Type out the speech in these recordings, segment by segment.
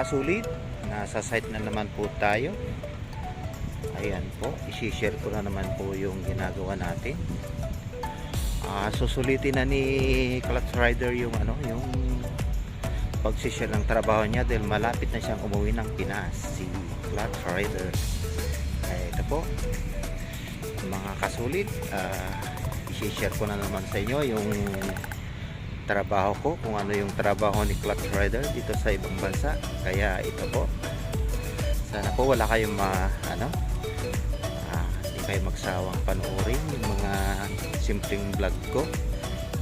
kasulit, nasa site na naman po tayo. Ayan po, isi-share ko na naman po yung ginagawa natin. Susulitin na ni Clutch Rider yung yung pagsishare ng trabaho niya dahil malapit na siyang umuwi ng Pinas, si Clutch Rider. Ito po mga kasulit, isi-share ko na naman sa inyo yung trabaho ko, kung ano yung trabaho ni Clutch Rider dito sa ibang bansa. Kaya ito po, sana po wala kayong hindi kayo magsawang panoorin yung mga simpleng vlog ko,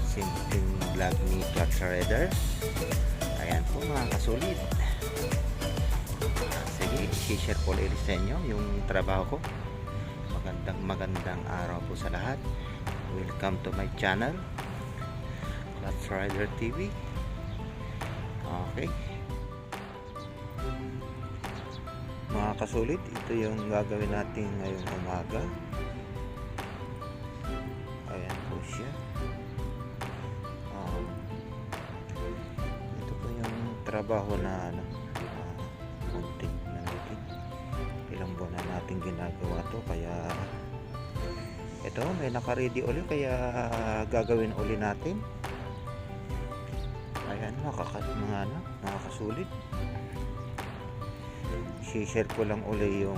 simpleng vlog ni Clutch Rider. Ayan po mga kasulit, sige, i-share ko ulit sa inyo yung trabaho ko. Magandang araw po sa lahat. Welcome to my channel, Clutch Rider TV. Okay mga kasulit, ito yung gagawin natin ngayong umaga. Ayan po siya. Ito po yung trabaho na muntik na natin. Ilang buwan na natin ginagawa to, kaya ito may naka-ready ulit, kaya gagawin ulit natin. Ayan mga kasulit, i-share ko lang uli yung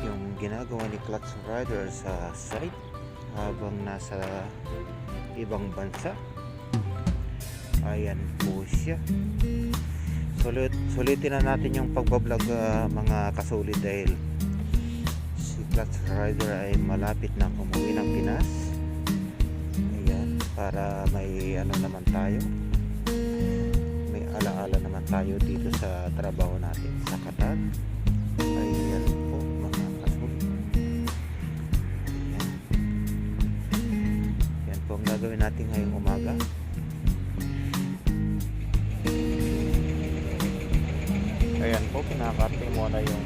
yung ginagawa ni Clutch Rider sa site habang nasa ibang bansa. Ayan po siya. Sulitin na natin yung pagbablog mga kasulit dahil si Clutch Rider ay malapit na umuwi ng Pinas. Ayan, para may naman tayo, may alaala naman tayo dito sa trabaho natin sa Qatar. Ayan po mga kasulit. Ayan po ang gagawin natin ngayong umaga. Ayan po, pinakarte muna yung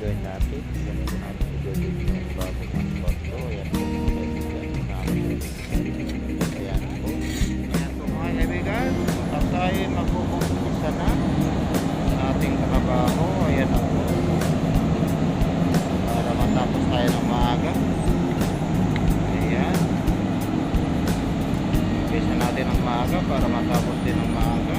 join natin. Yan po natin i-join yung bagong passport ko. Ayan po mga kaibigan. Ayan po. Ayan po mga kaibigan. At tayo magpupumpisa na sa ating trabaho. Ayan po. Para matapos tayo ng maaga. Ayan. Umpisa natin ng maaga para matapos din ng maaga.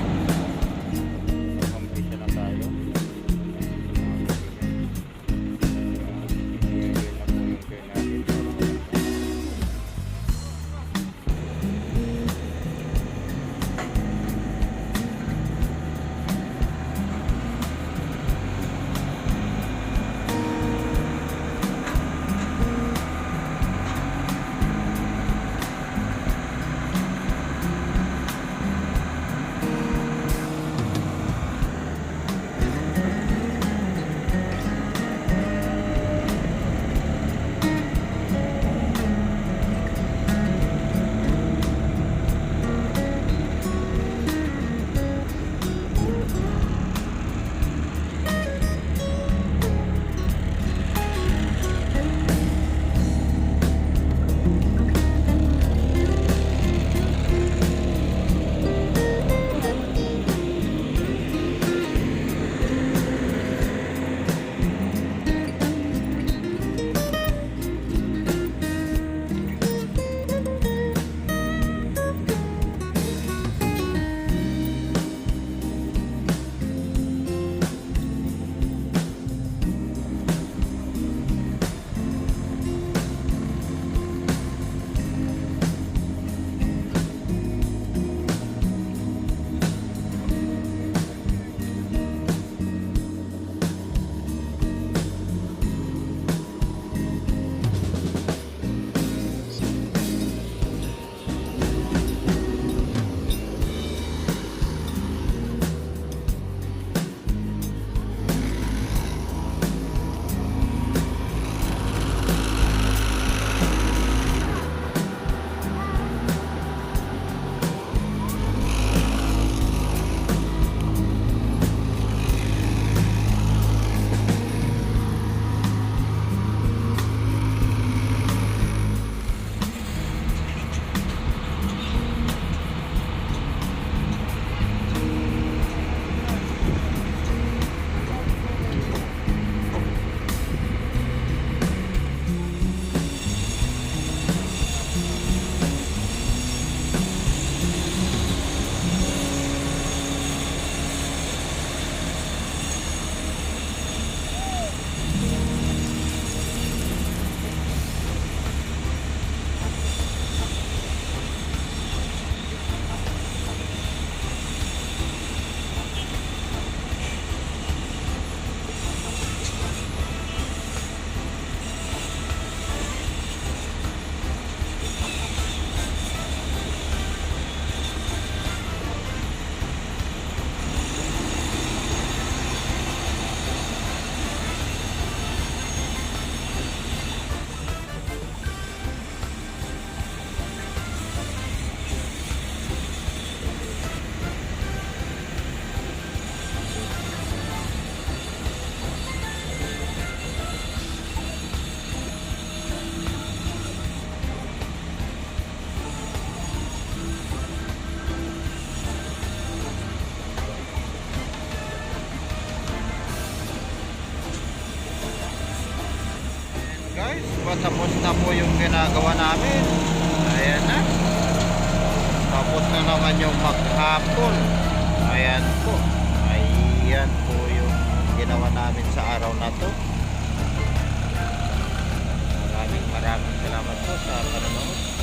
na po yung ginagawa namin. Ayan na. Tapos na naman yung maghapon. Ayan po. Ayan po yung ginawa namin sa araw na to. Maraming salamat po sa panonood.